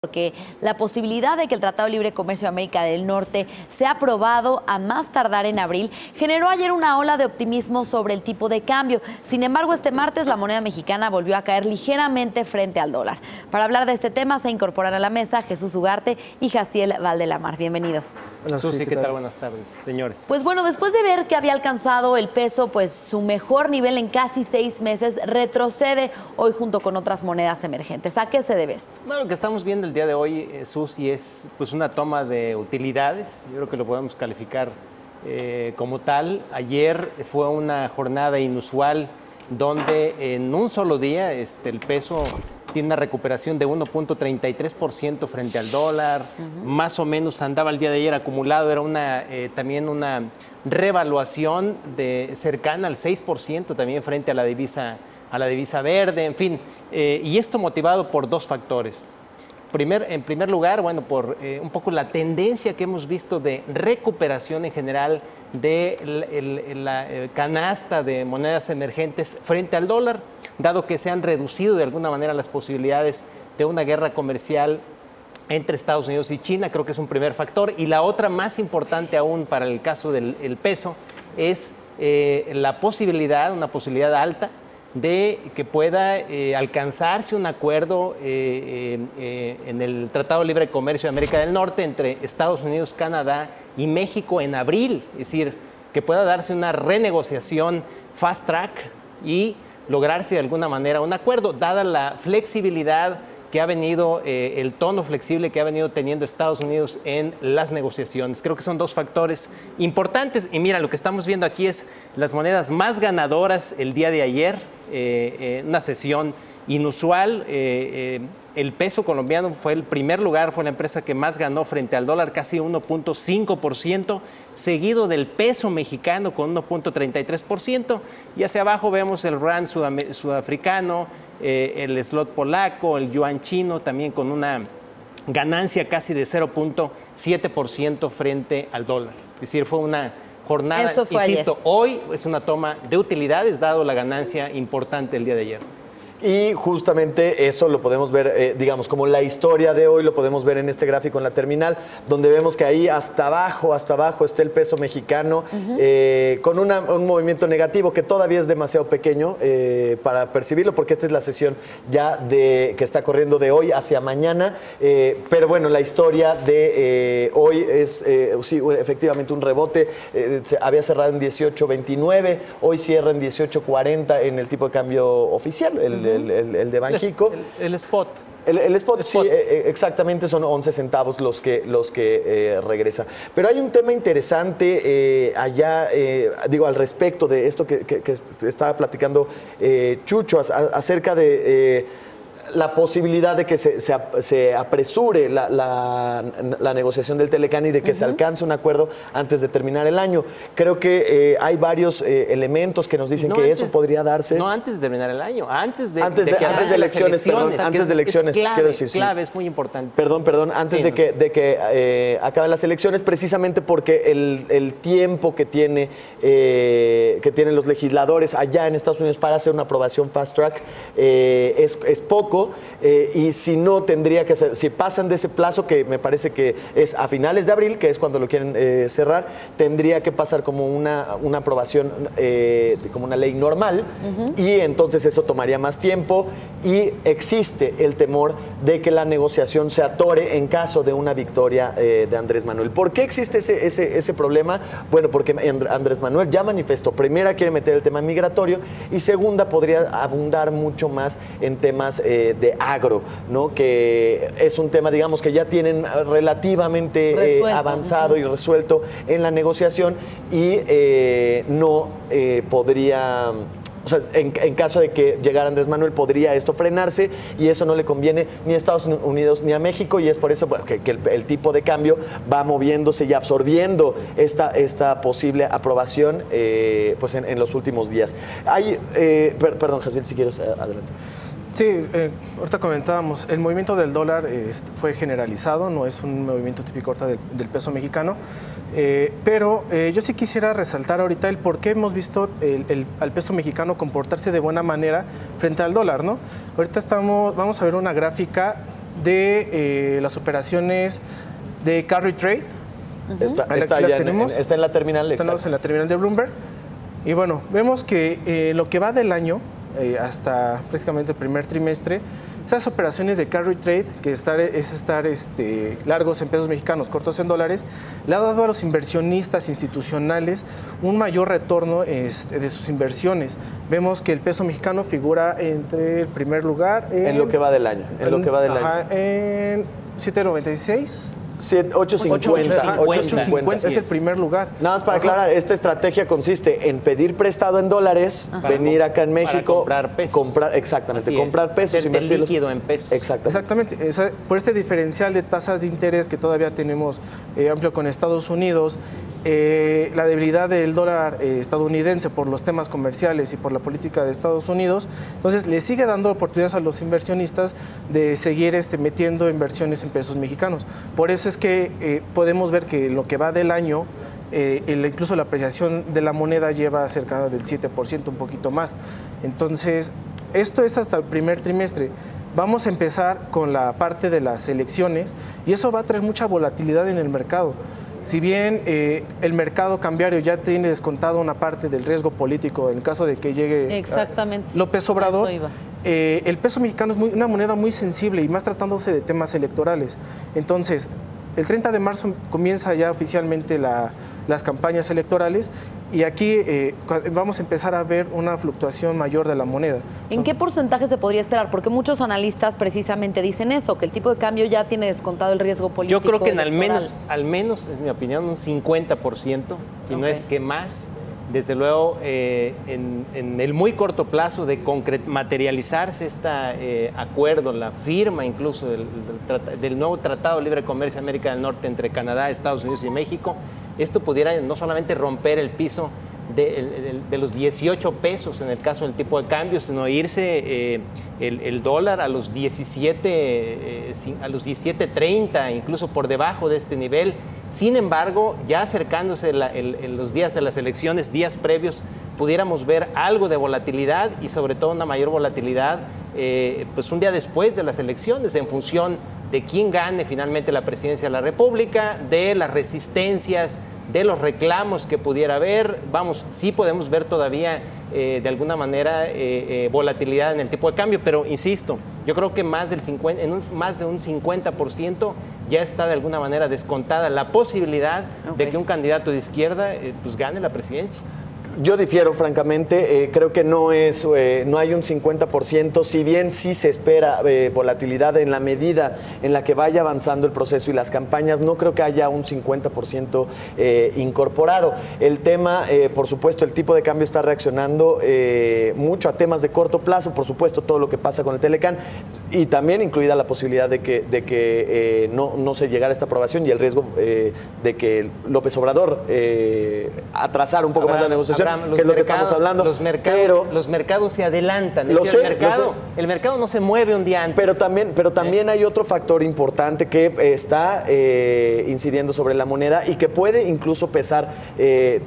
Porque la posibilidad de que el Tratado de Libre Comercio de América del Norte sea aprobado a más tardar en abril generó ayer una ola de optimismo sobre el tipo de cambio. Sin embargo, este martes la moneda mexicana volvió a caer ligeramente frente al dólar. Para hablar de este tema se incorporan a la mesa Jesús Ugarte y Jaciel Valdelamar. Bienvenidos. Hola, Susi, ¿qué tal? Buenas tardes, señores. Pues bueno, después de ver que había alcanzado el peso, pues su mejor nivel en casi 6 meses, retrocede hoy junto con otras monedas emergentes. ¿A qué se debe esto? Bueno, lo que estamos viendo el día de hoy, Susi, es pues una toma de utilidades. Yo creo que lo podemos calificar como tal. Ayer fue una jornada inusual donde en un solo día el peso tiene una recuperación de 1.33% frente al dólar. Más o menos andaba el día de ayer acumulado, era también una revaluación cercana al 6% también frente a la divisa verde, en fin. Y esto motivado por dos factores. En primer lugar, bueno, por un poco la tendencia que hemos visto de recuperación en general de la canasta de monedas emergentes frente al dólar, dado que se han reducido de alguna manera las posibilidades de una guerra comercial entre Estados Unidos y China. Creo que es un primer factor. Y la otra, más importante aún para el caso del peso, es una posibilidad alta de que pueda alcanzarse un acuerdo en el Tratado de Libre Comercio de América del Norte entre Estados Unidos, Canadá y México en abril. Es decir, que pueda darse una renegociación fast track y lograrse de alguna manera un acuerdo, dada la flexibilidad que ha venido, el tono flexible que ha venido teniendo Estados Unidos en las negociaciones. Creo que son dos factores importantes. Y mira, lo que estamos viendo aquí es las monedas más ganadoras el día de ayer, una sesión inusual. El peso colombiano fue el primer lugar, fue la empresa que más ganó frente al dólar, casi 1.5%, seguido del peso mexicano con 1.33%. Y hacia abajo vemos el rand sudafricano, el slot polaco, el yuan chino, también con una ganancia casi de 0.7% frente al dólar. Es decir, fue una jornada, insisto, ayer. Hoy es una toma de utilidades, dado la ganancia importante el día de ayer. Y justamente eso lo podemos ver, digamos, como la historia de hoy, lo podemos ver en este gráfico en la terminal, donde vemos que ahí hasta abajo está el peso mexicano, con un movimiento negativo que todavía es demasiado pequeño para percibirlo, porque esta es la sesión ya que está corriendo de hoy hacia mañana. Pero bueno, la historia de hoy es, sí, efectivamente un rebote. Había cerrado en 18.29, hoy cierra en 18.40 en el tipo de cambio oficial, el de Banxico. El spot. El spot, sí, exactamente, son 11 centavos los que regresa. Pero hay un tema interesante allá, digo, al respecto de esto que estaba platicando Chucho, acerca de la posibilidad de que se apresure la negociación del Telecán y de que se alcance un acuerdo antes de terminar el año. Creo que hay varios elementos que nos dicen que eso podría darse. No antes de terminar el año, antes de elecciones, perdón, antes de elecciones, clave, quiero decir. Es clave, sí. Es muy importante. Perdón, antes de que acaben las elecciones, precisamente porque el tiempo que tienen los legisladores allá en Estados Unidos para hacer una aprobación fast track es poco. Y si no, tendría que ser, si pasan de ese plazo, que me parece que es a finales de abril, que es cuando lo quieren cerrar, tendría que pasar como una aprobación, como una ley normal, y entonces eso tomaría más tiempo y existe el temor de que la negociación se atore en caso de una victoria de Andrés Manuel. ¿Por qué existe ese problema? Bueno, porque Andrés Manuel ya manifestó, primera, quiere meter el tema migratorio, y segunda, podría abundar mucho más en temas de agro, ¿no? Que es un tema, digamos, que ya tienen relativamente avanzado y resuelto en la negociación, y no podría... O sea, en caso de que llegara Andrés Manuel, podría esto frenarse, y eso no le conviene ni a Estados Unidos ni a México, y es por eso que el tipo de cambio va moviéndose y absorbiendo esta posible aprobación pues en los últimos días. Perdón, Javier, si quieres, adelante. Sí, ahorita comentábamos, el movimiento del dólar fue generalizado, no es un movimiento típico ahorita del peso mexicano, pero yo sí quisiera resaltar ahorita el por qué hemos visto al peso mexicano comportarse de buena manera frente al dólar, ¿no? Ahorita vamos a ver una gráfica de las operaciones de carry trade. Está en la terminal. Estamos en la terminal de Bloomberg. Y bueno, vemos que lo que va del año, hasta prácticamente el primer trimestre, esas operaciones de carry trade, que es estar largos en pesos mexicanos, cortos en dólares, le ha dado a los inversionistas institucionales un mayor retorno de sus inversiones. Vemos que el peso mexicano figura entre el primer lugar en lo que va del año. En 7.96. 8.50 es el primer lugar. Nada más para aclarar, esta estrategia consiste en pedir prestado en dólares, venir acá en México, comprar pesos. Comprar pesos, invertirlos líquido en pesos. Exactamente. Por este diferencial de tasas de interés que todavía tenemos amplio con Estados Unidos, la debilidad del dólar estadounidense por los temas comerciales y por la política de Estados Unidos, entonces le sigue dando oportunidades a los inversionistas de seguir invirtiendo inversiones en pesos mexicanos. Por eso es que podemos ver que lo que va del año, incluso la apreciación de la moneda lleva cerca del 7%, un poquito más. Entonces, esto es hasta el primer trimestre. Vamos a empezar con la parte de las elecciones y eso va a traer mucha volatilidad en el mercado. Si bien el mercado cambiario ya tiene descontado una parte del riesgo político en el caso de que llegue López Obrador, el peso mexicano es una moneda muy sensible y más tratándose de temas electorales. Entonces, el 30 de marzo comienza ya oficialmente las campañas electorales y aquí vamos a empezar a ver una fluctuación mayor de la moneda. ¿En qué porcentaje se podría esperar? Porque muchos analistas precisamente dicen eso, que el tipo de cambio ya tiene descontado el riesgo político. Yo creo que en al menos, es mi opinión, un 50%, si no es que más. Desde luego, en el muy corto plazo de materializarse este acuerdo, la firma incluso del nuevo Tratado de Libre Comercio de América del Norte entre Canadá, Estados Unidos y México, esto pudiera no solamente romper el piso de los 18 pesos en el caso del tipo de cambio, sino irse el dólar a los 17.30, incluso por debajo de este nivel. Sin embargo, ya acercándose los días de las elecciones, días previos, pudiéramos ver algo de volatilidad y sobre todo una mayor volatilidad pues un día después de las elecciones, en función de quién gane finalmente la presidencia de la República, de las resistencias, de los reclamos que pudiera haber. Vamos, sí podemos ver todavía de alguna manera volatilidad en el tipo de cambio, pero insisto, yo creo que más de un 50% ya está de alguna manera descontada la posibilidad de que un candidato de izquierda pues gane la presidencia. Yo difiero, francamente, creo que no hay un 50%, si bien sí se espera volatilidad en la medida en la que vaya avanzando el proceso y las campañas, no creo que haya un 50% incorporado. El tema, por supuesto, el tipo de cambio está reaccionando mucho a temas de corto plazo, por supuesto, todo lo que pasa con el Telecán, y también incluida la posibilidad de que no se llegara a esta aprobación y el riesgo de que López Obrador atrasara un poco más la negociación. Que es lo que estamos hablando. Los mercados se adelantan. El mercado no se mueve un día antes. Pero también hay otro factor importante que está incidiendo sobre la moneda y que puede incluso pesar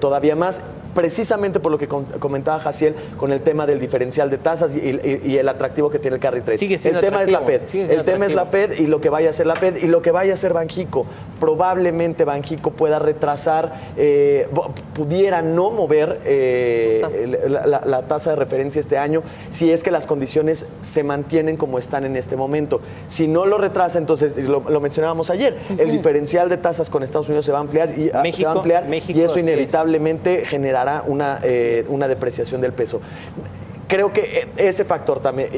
todavía más, precisamente por lo que comentaba Jaciel con el tema del diferencial de tasas y el atractivo que tiene el carry trade. El tema es la Fed. El tema es la Fed y lo que vaya a hacer la Fed y lo que vaya a hacer Banxico. Probablemente Banxico pueda retrasar, pudiera no mover la tasa de referencia este año si es que las condiciones se mantienen como están en este momento. Si no lo retrasa, entonces, lo mencionábamos ayer, el diferencial de tasas con Estados Unidos se va a ampliar y eso inevitablemente generará una depreciación del peso. Creo que ese factor también,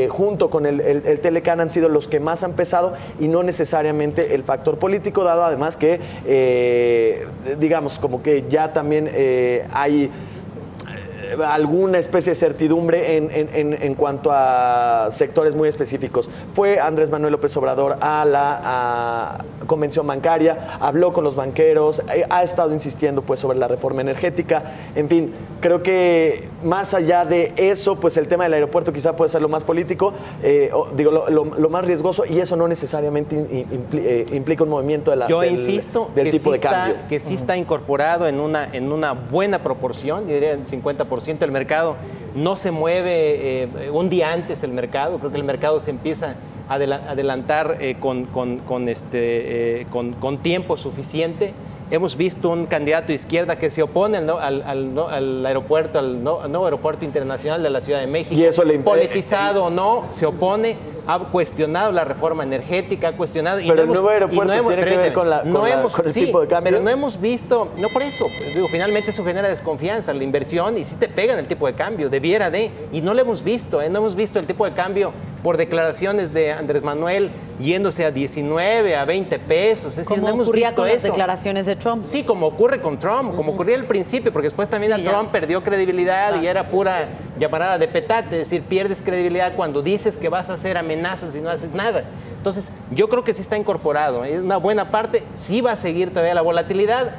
junto con el Telecán, han sido los que más han pesado y no necesariamente el factor político, dado además que, digamos, como que ya también hay alguna especie de certidumbre en cuanto a sectores muy específicos. Fue Andrés Manuel López Obrador a la convención bancaria, habló con los banqueros, ha estado insistiendo pues sobre la reforma energética. En fin, creo que más allá de eso, pues el tema del aeropuerto quizá puede ser lo más político, lo más riesgoso, y eso no necesariamente implica un movimiento del tipo de cambio. Que sí está incorporado en una buena proporción, yo diría el 50%. El mercado no se mueve un día antes, el mercado, creo que el mercado se empieza adelantar con tiempo suficiente. Hemos visto un candidato de izquierda que se opone al aeropuerto, al nuevo aeropuerto internacional de la Ciudad de México. Y eso le politizado o no, se opone, ha cuestionado la reforma energética, ha cuestionado... Pero el nuevo aeropuerto tiene que ver con el tipo de cambio. Pero no hemos visto, no por eso, digo, finalmente eso genera desconfianza, la inversión, y sí te pegan el tipo de cambio, debiera de, y no lo hemos visto, no hemos visto el tipo de cambio por declaraciones de Andrés Manuel yéndose a 19, a 20 pesos, es decir, no hemos visto con eso. las declaraciones de Trump. Sí, como ocurre con Trump, como ocurría al principio, porque después también a Trump perdió credibilidad y era pura llamarada de petate, es decir, pierdes credibilidad cuando dices que vas a hacer amenazas y no haces nada. Entonces, yo creo que sí está incorporado, es una buena parte, sí va a seguir todavía la volatilidad,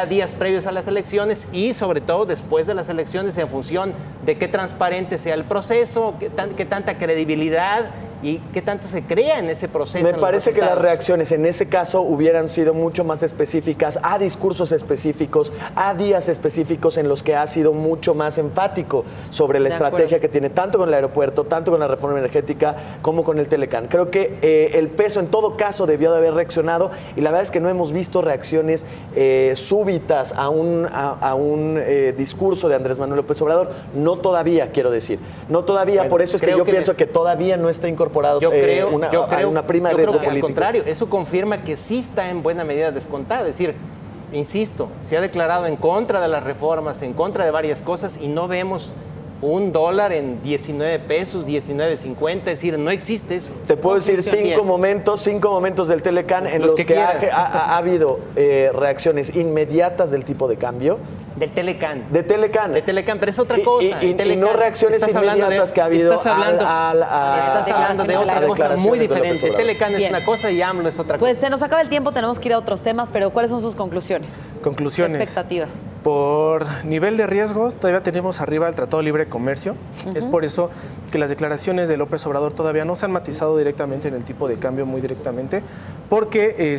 días previos a las elecciones y sobre todo después de las elecciones en función de qué transparente sea el proceso, qué tanta credibilidad y qué tanto se crea en ese proceso. Me parece que las reacciones en ese caso hubieran sido mucho más específicas, a discursos específicos, a días específicos en los que ha sido mucho más enfático sobre la estrategia que tiene tanto con el aeropuerto, tanto con la reforma energética como con el Telecán. Creo que el peso en todo caso debió de haber reaccionado y la verdad es que no hemos visto reacciones súbitas a un discurso de Andrés Manuel López Obrador. No todavía, quiero decir. No todavía, bueno, por eso es que yo pienso que todavía no está incorporado una prima de riesgo político. Al contrario, eso confirma que sí está en buena medida descontado. Es decir, insisto, se ha declarado en contra de las reformas, en contra de varias cosas y no vemos un dólar en 19 pesos, 19.50, es decir, no existe eso. Te puedo decir cinco momentos del Telecán en los que ha habido reacciones inmediatas del tipo de cambio. Del Telecán. De Telecán. De Telecán, pero es otra cosa. Y no reacciones inmediatas que ha habido. Estás hablando de otra cosa muy diferente. Telecán es una cosa y AMLO es otra cosa. Pues se nos acaba el tiempo, tenemos que ir a otros temas, pero ¿cuáles son sus conclusiones? Conclusiones. Expectativas. Por nivel de riesgo, todavía tenemos arriba el Tratado de Libre Comercio. Es por eso que las declaraciones de López Obrador todavía no se han matizado directamente en el tipo de cambio, muy directamente, porque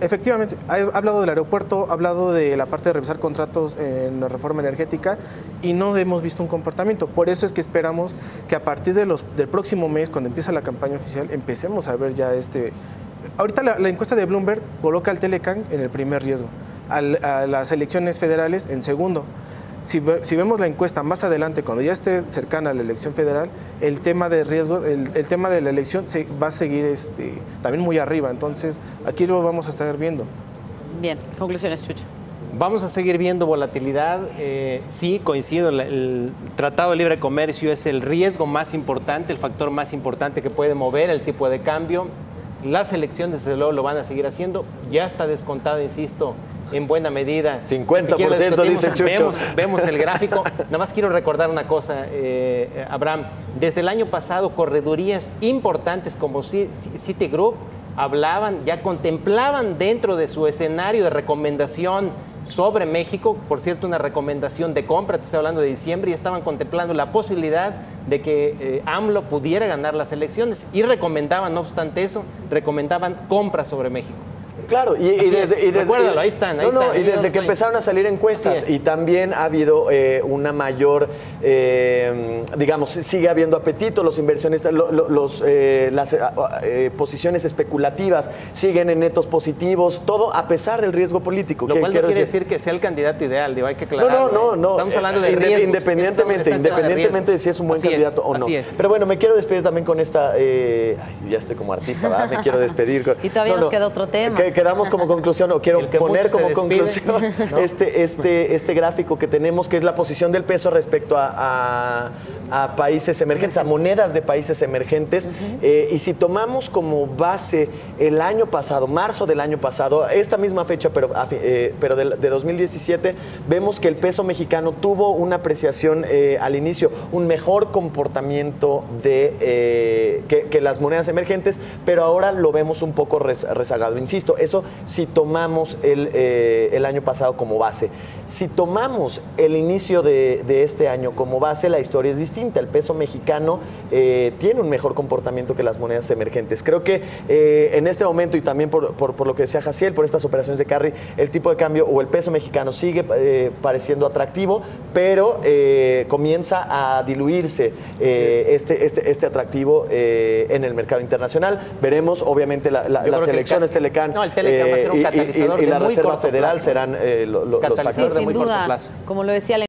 efectivamente ha hablado del aeropuerto, ha hablado de la parte de revisar contratos en la reforma energética y no hemos visto un comportamiento. Por eso es que esperamos que a partir del próximo mes, cuando empieza la campaña oficial, empecemos a ver ya Ahorita la encuesta de Bloomberg coloca al Telecán en el primer riesgo, a las elecciones federales en segundo. Si vemos la encuesta más adelante, cuando ya esté cercana a la elección federal, el tema de riesgo, el tema de la elección va a seguir también muy arriba. Entonces, aquí lo vamos a estar viendo. Bien, conclusiones, Chucho. Vamos a seguir viendo volatilidad. Sí, coincido, el Tratado de Libre Comercio es el riesgo más importante, el factor más importante que puede mover el tipo de cambio. Las elecciones, desde luego, lo van a seguir haciendo. Ya está descontado, insisto, en buena medida. 50% dice Chucho. Vemos el gráfico. Nada más quiero recordar una cosa, Abraham. Desde el año pasado, corredurías importantes como Citigroup ya contemplaban dentro de su escenario de recomendación sobre México, por cierto, una recomendación de compra, te estoy hablando de diciembre, y estaban contemplando la posibilidad de que AMLO pudiera ganar las elecciones y recomendaban, no obstante eso, recomendaban compra sobre México. Claro, recuérdalo, ahí están. Y desde que empezaron a salir encuestas, y también ha habido una mayor, digamos, sigue habiendo apetito, los inversionistas, las posiciones especulativas siguen en netos positivos, todo a pesar del riesgo político. Lo cual no quiere decir que sea el candidato ideal, hay que aclararlo. No. Estamos hablando de riesgos. Independientemente de si es un buen candidato o no. Pero bueno, me quiero despedir también con esta, ya estoy como artista, ¿verdad? Me quiero despedir. Y todavía nos queda otro tema. Quedamos como conclusión, o quiero poner como conclusión, ¿no? este gráfico que tenemos, que es la posición del peso respecto a países emergentes, a monedas de países emergentes. Y si tomamos como base el año pasado, marzo del año pasado, esta misma fecha, pero de 2017, vemos que el peso mexicano tuvo una apreciación al inicio, un mejor comportamiento que las monedas emergentes, pero ahora lo vemos un poco rezagado. Insisto, comportamiento. Eso si tomamos el año pasado como base. Si tomamos el inicio de este año como base, la historia es distinta. El peso mexicano tiene un mejor comportamiento que las monedas emergentes. Creo que en este momento, y también por lo que decía Jaciel, por estas operaciones de carry, el tipo de cambio o el peso mexicano sigue pareciendo atractivo, pero comienza a diluirse este atractivo en el mercado internacional. Veremos, obviamente, las elecciones Telecán va a ser un catalizador y de la muy Reserva corto Federal plazo. serán los Catalizador factores. de muy sin corto duda, plazo. como lo decía